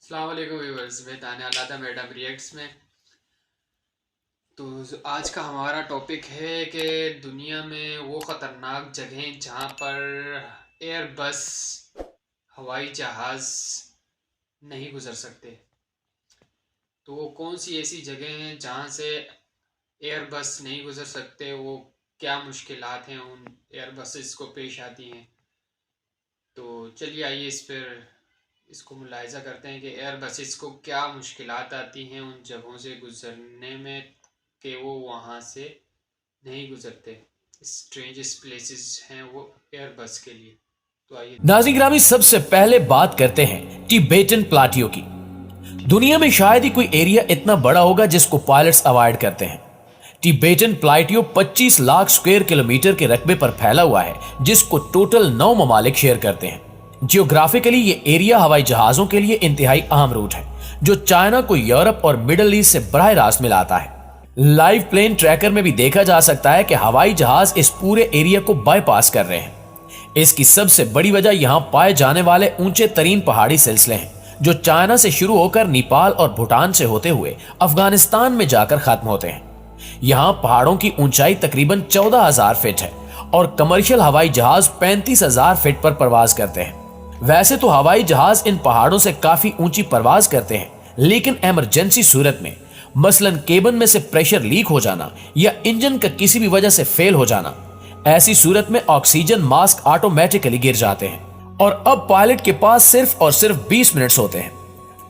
अस्सलाम वालेकुम व्यूअर्स, मैं तान्या लादा मैडम रिएक्ट्स में। तो आज का हमारा टॉपिक है कि दुनिया में वो ख़तरनाक जगहें जहाँ पर एयरबस हवाई जहाज़ नहीं गुज़र सकते। तो वो कौन सी ऐसी जगह हैं जहाँ से एयरबस नहीं गुज़र सकते, वो क्या मुश्किलात हैं उन एयरबसेस को पेश आती हैं। तो चलिए आइए इसको मुलाहिज़ा करते हैं कि एयर बसेस को क्या मुश्किलात आती हैं उन जगहों से गुज़रने में कि वो वहाँ से नहीं गुज़रते। स्ट्रेंजेस्ट प्लेसेस हैं वो एयर बस के लिए। तो आइए नाज़रीन ग्रामी, सबसे पहले बात करते हैं टिबेटन प्लाटियो की। दुनिया में शायद ही कोई एरिया इतना बड़ा होगा जिसको पायलट्स अवॉइड करते हैं। टिबेटन प्लाटियो 25 लाख स्क्वायर किलोमीटर के रकबे पर फैला हुआ है, जिसको टोटल 9 ममालिक शेयर करते हैं। जियोग्राफिकली ये एरिया हवाई जहाजों के लिए इंतहाई अहम रूट है, जो चाइना को यूरोप और मिडल ईस्ट से बराह रास्त मिलाता है। लाइव प्लेन ट्रैकर में भी देखा जा सकता है कि हवाई जहाज इस पूरे एरिया को बाईपास कर रहे हैं। इसकी सबसे बड़ी वजह यहां पाए जाने वाले ऊंचे तरीन पहाड़ी सिलसिले हैं, जो चाइना से शुरू होकर नेपाल और भूटान से होते हुए अफगानिस्तान में जाकर खत्म होते हैं। यहां पहाड़ों की ऊंचाई तकरीबन 14,000 फीट है और कमर्शियल हवाई जहाज 35,000 फीट पर परवाज करते हैं। वैसे तो हवाई जहाज इन पहाड़ों से काफी ऊंची परवाज करते हैं, लेकिन इमरजेंसी सूरत में, मसलन केबिन में से प्रेशर लीक हो जाना या इंजन का किसी भी वजह से फेल हो जाना, ऐसी सूरत में ऑक्सीजन मास्क ऑटोमेटिकली गिर जाते हैं। और अब पायलट के पास सिर्फ और सिर्फ 20 मिनट्स होते हैं।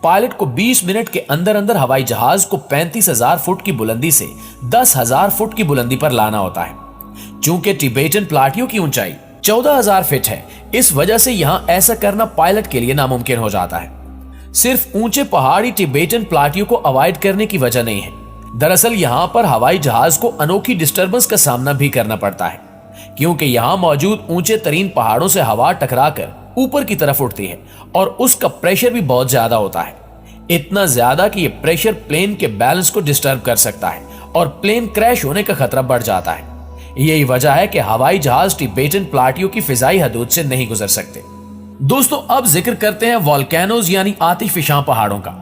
पायलट को 20 मिनट के अंदर अंदर हवाई जहाज को 35,000 फुट की बुलंदी से 10,000 फुट की बुलंदी पर लाना होता है। चूंकि टिबेटन प्लाटियो की ऊंचाई 14,000 फीट है, इस वजह से यहां ऐसा करना पायलट के लिए नामुमकिन हो जाता है। सिर्फ ऊंचे पहाड़ी टिबेटन प्लाटियो को अवॉइड करने की वजह नहीं है। दरअसल यहां पर हवाई जहाज को अनोखी डिस्टरबेंस का सामना भी करना पड़ता है, क्योंकि यहां मौजूद ऊंचे तरीन पहाड़ों से हवा टकराकर ऊपर की तरफ उठती है और उसका प्रेशर भी बहुत ज्यादा होता है। इतना ज्यादा कि यह प्रेशर प्लेन के बैलेंस को डिस्टर्ब कर सकता है और प्लेन क्रैश होने का खतरा बढ़ जाता है। यही वजह है कि हवाई जहाज टिबेटन प्लाटियो की फिजाई हदूद से नहीं गुजर सकते। दोस्तों, अब जिक्र करते हैं वोल्केनोज यानी आतिशफिशां पहाड़ों का।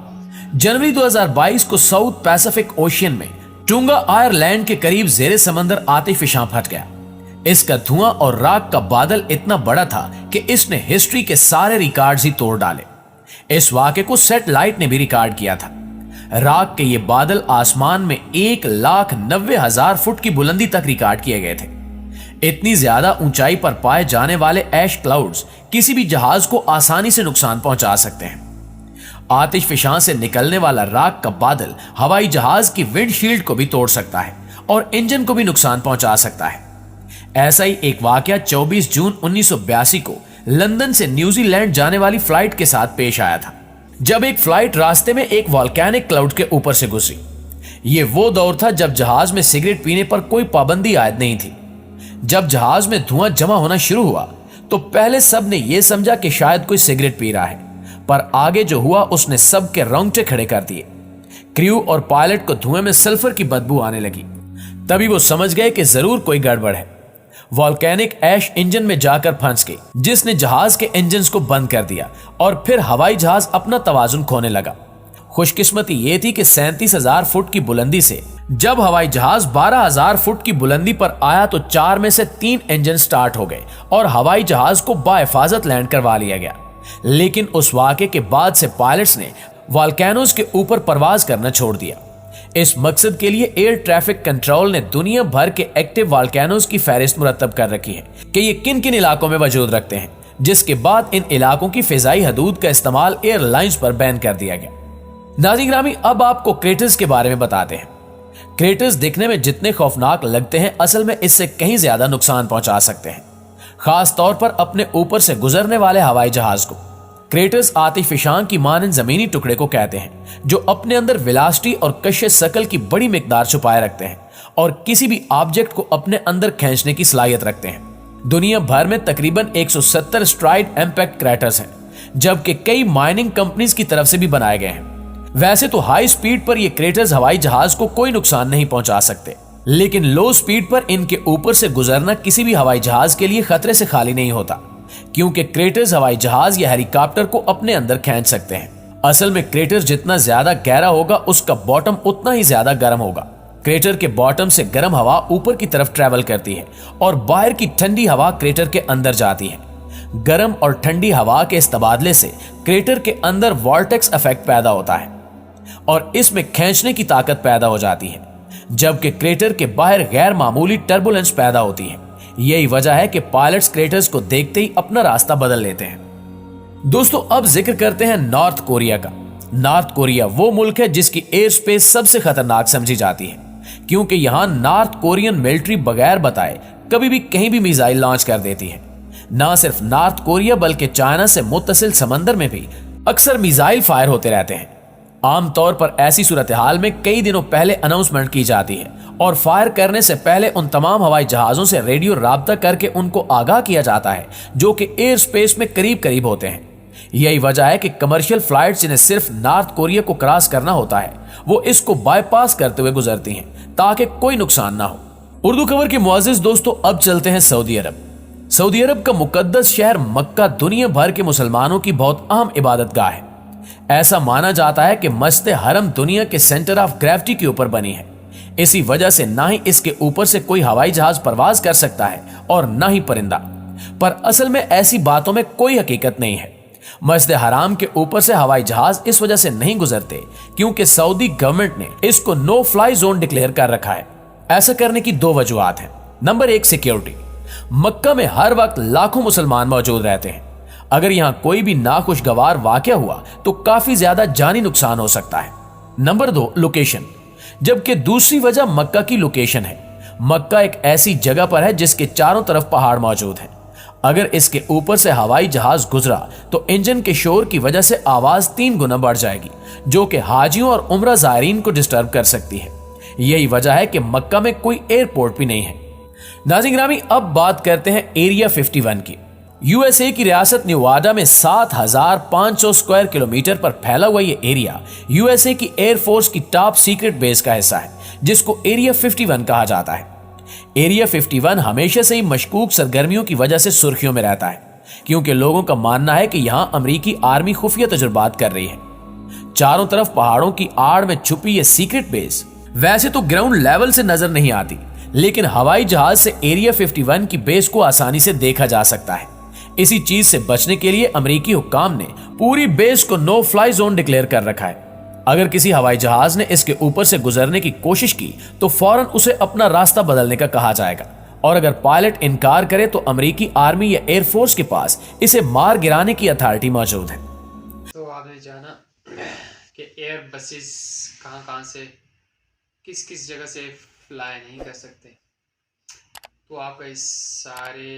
जनवरी 2022 को साउथ पैसिफिक ओशियन में टूंगा आयरलैंड के करीब जेरे समंदर आतिशफिशां फट गया। इसका धुआं और राख का बादल इतना बड़ा था कि इसने हिस्ट्री के सारे रिकॉर्ड्स ही तोड़ डाले। इस वाक़े को सैटेलाइट ने भी रिकॉर्ड किया था। राख के ये बादल आसमान में 1,90,000 फुट की बुलंदी तक रिकॉर्ड किए गए थे। इतनी ज्यादा ऊंचाई पर पाए जाने वाले ऐश क्लाउड्स किसी भी जहाज को आसानी से नुकसान पहुंचा सकते हैं। आतिशफिशां से निकलने वाला राख का बादल हवाई जहाज की विंडशील्ड को भी तोड़ सकता है और इंजन को भी नुकसान पहुंचा सकता है। ऐसा ही एक वाकया 24 जून 1982 को लंदन से न्यूजीलैंड जाने वाली फ्लाइट के साथ पेश आया था, जब एक फ्लाइट रास्ते में एक वॉल्केनिक क्लाउड के ऊपर से गुजरी। ये वो दौर था जब जहाज में सिगरेट पीने पर कोई पाबंदी आयद नहीं थी। जब जहाज में धुआं जमा होना शुरू हुआ तो पहले सब ने यह समझा कि शायद कोई सिगरेट पी रहा है, पर आगे जो हुआ उसने सबके रोंगटे खड़े कर दिए। क्रू और पायलट को धुएं में सल्फर की बदबू आने लगी। तभी वो समझ गए कि जरूर कोई गड़बड़ है। वॉल्केनिक ऐश इंजन में जाकर फंस गई, जिसने जहाज के इंजन्स को बंद कर दिया और फिर हवाई जहाज अपना तवाजुन खोने लगा। खुशकिस्मती ये थी कि 37,000 फुट की बुलंदी से जब हवाई जहाज 12,000 फुट की बुलंदी पर आया तो 4 में से 3 इंजन स्टार्ट हो गए और हवाई जहाज को बाहिफाजत लैंड करवा लिया गया। लेकिन उस वाक़े के बाद से पायलट्स ने वॉल्केनोज के ऊपर परवाज करना छोड़ दिया। इस मकसद के लिए एयर ट्रैफिक कंट्रोल ने दुनिया भर के एक्टिव वॉल्केनोज की फहरिस्त मुरतब कर रखी है कि ये किन किन इलाकों में वजूद रखते हैं, जिसके बाद इन इलाकों की फिजाई हदूद का इस्तेमाल एयरलाइंस पर बैन कर दिया गया। नाज़रीन ग्रामी, अब आपको क्रेटर्स के बारे में बताते हैं। क्रेटर्स दिखने में जितने खौफनाक लगते हैं, असल में इससे कहीं ज्यादा नुकसान पहुंचा सकते हैं, खास तौर पर अपने ऊपर से गुजरने वाले हवाई जहाज को। क्रेटर्स आतिशफिशां की मानंद जमीनी टुकड़े को कहते हैं, जो अपने अंदर वेलोसिटी और कशिश शकल की बड़ी मिकदार छुपाए रखते हैं और किसी भी ऑब्जेक्ट को अपने अंदर खींचने की सलाहियत रखते हैं। दुनिया भर में तकरीबन 170 स्ट्राइड इम्पैक्ट क्रेटर्स हैं, जबकि कई माइनिंग कंपनीज की तरफ से भी बनाए गए हैं। वैसे तो हाई स्पीड पर ये क्रेटर्स हवाई जहाज को कोई नुकसान नहीं पहुंचा सकते, लेकिन लो स्पीड पर इनके ऊपर से गुजरना किसी भी हवाई जहाज के लिए खतरे से खाली नहीं होता, क्योंकि क्रेटर्स हवाई जहाज या हेलीकॉप्टर को अपने अंदर खींच सकते हैं असल में क्रेटर जितना ज्यादा गहरा होगा उसका बॉटम उतना ही ज्यादा गर्म होगा। क्रेटर के बॉटम से गर्म हवा ऊपर की तरफ ट्रेवल करती है और बाहर की ठंडी हवा क्रेटर के अंदर जाती है। गर्म और ठंडी हवा के इस तबादले से क्रेटर के अंदर वॉर्टेक्स इफेक्ट पैदा होता है और इसमें खींचने की ताकत पैदा हो जाती है, जबकि क्रेटर के बाहर गैर मामूली टर्बुलेंस पैदा होती है। यही वजह है कि पायलट्स क्रेटर्स को देखते ही अपना रास्ता बदल लेते हैं। दोस्तों, अब जिक्र करते हैं नॉर्थ कोरिया का। नॉर्थ कोरिया वो मुल्क है जिसकी एयर स्पेस सबसे खतरनाक समझी जाती है, क्योंकि यहां नॉर्थ कोरियन मिलिट्री बगैर बताए कभी भी कहीं भी मिसाइल लॉन्च कर देती है। ना सिर्फ नॉर्थ कोरिया बल्कि चाइना से मुत्तसिल समंदर में भी अक्सर मिसाइल फायर होते रहते हैं। आमतौर पर ऐसी सूरत हाल में कई दिनों पहले अनाउंसमेंट की जाती है और फायर करने से पहले उन तमाम हवाई जहाजों से रेडियो राब्ता करके उनको आगाह किया जाता है जो कि एयर स्पेस में करीब करीब होते हैं। यही वजह है कि कमर्शियल फ्लाइट्स जिन्हें सिर्फ नॉर्थ कोरिया को क्रॉस करना होता है वो इसको बाईपास करते हुए गुजरती हैं ताकि कोई नुकसान ना हो। उर्दू खबर के मुअज़्ज़िज़ दोस्तों, अब चलते हैं सऊदी अरब। सऊदी अरब का मुकद्दस शहर मक्का दुनिया भर के मुसलमानों की बहुत अहम इबादत गाह है। ऐसा माना जाता है कि मस्जिद हरम दुनिया के सेंटर ऑफ ग्रेविटी के ऊपर बनी है। इसी वजह से ना ही इसके ऊपर से कोई हवाई जहाज परवाज कर सकता है और ना ही परिंदा। पर असल में ऐसी बातों में कोई हकीकत नहीं है। मस्जिद हराम के ऊपर से हवाई जहाज इस वजह से नहीं गुजरते क्योंकि सऊदी गवर्नमेंट ने इसको नो फ्लाई जोन डिक्लेयर कर रखा है। ऐसा करने की दो वजूहत हैं। नंबर एक, सिक्योरिटी। मक्का में हर वक्त लाखों मुसलमान मौजूद रहते हैं। अगर यहां कोई भी नाखुशगवार वाकया हुआ तो काफी ज्यादा जानी नुकसान हो सकता है। नंबर दो, लोकेशन। जबकि दूसरी वजह मक्का की लोकेशन है। मक्का एक ऐसी जगह पर है जिसके चारों तरफ पहाड़ मौजूद हैं। अगर इसके ऊपर से हवाई जहाज गुजरा तो इंजन के शोर की वजह से आवाज 3 गुना बढ़ जाएगी, जो कि हाजियों और उम्रा ज़ायरीन को डिस्टर्ब कर सकती है। यही वजह है कि मक्का में कोई एयरपोर्ट भी नहीं है। नाज़रीन गिरामी, अब बात करते हैं एरिया 51 की। यूएसए की रियासत नेवाडा में 7,500 स्क्वायर किलोमीटर पर फैला हुआ ये एरिया यूएसए की एयरफोर्स की टॉप सीक्रेट बेस का हिस्सा है, जिसको एरिया 51 कहा जाता है। एरिया 51 हमेशा से ही मशकूक सरगर्मियों की वजह से सुर्खियों में रहता है, क्योंकि लोगों का मानना है कि यहां अमेरिकी आर्मी खुफिया तजुर्बात कर रही है। चारों तरफ पहाड़ों की आड़ में छुपी ये सीक्रेट बेस वैसे तो ग्राउंड लेवल से नजर नहीं आती, लेकिन हवाई जहाज से एरिया 51 की बेस को आसानी से देखा जा सकता है। इसी चीज से बचने के लिए अमेरिकी हुक्काम ने पूरी बेस को नो फ्लाई जोन डिक्लेयर कर रखा है। अगर किसी हवाई जहाज ने इसके ऊपर से गुजरने की कोशिश की तो फौरन उसे अपना रास्ता बदलने का कहा जाएगा, और अगर पायलट इनकार करे तो अमेरिकी आर्मी या एयरफोर्स के पास इसे मार गिराने की अथॉरिटी मौजूद है। तो आपने जाना कि एयर बसेस कहाँ कहाँ से किस किस जगह से फ्लाई नहीं कर सकते। तो आपका इस सारे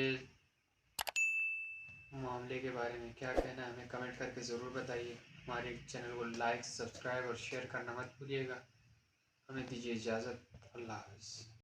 मामले के बारे में क्या कहना है, हमें कमेंट करके ज़रूर बताइए। हमारे चैनल को लाइक, सब्सक्राइब और शेयर करना मत भूलिएगा। हमें दीजिए इजाज़त। अल्लाह हाफ़िज़।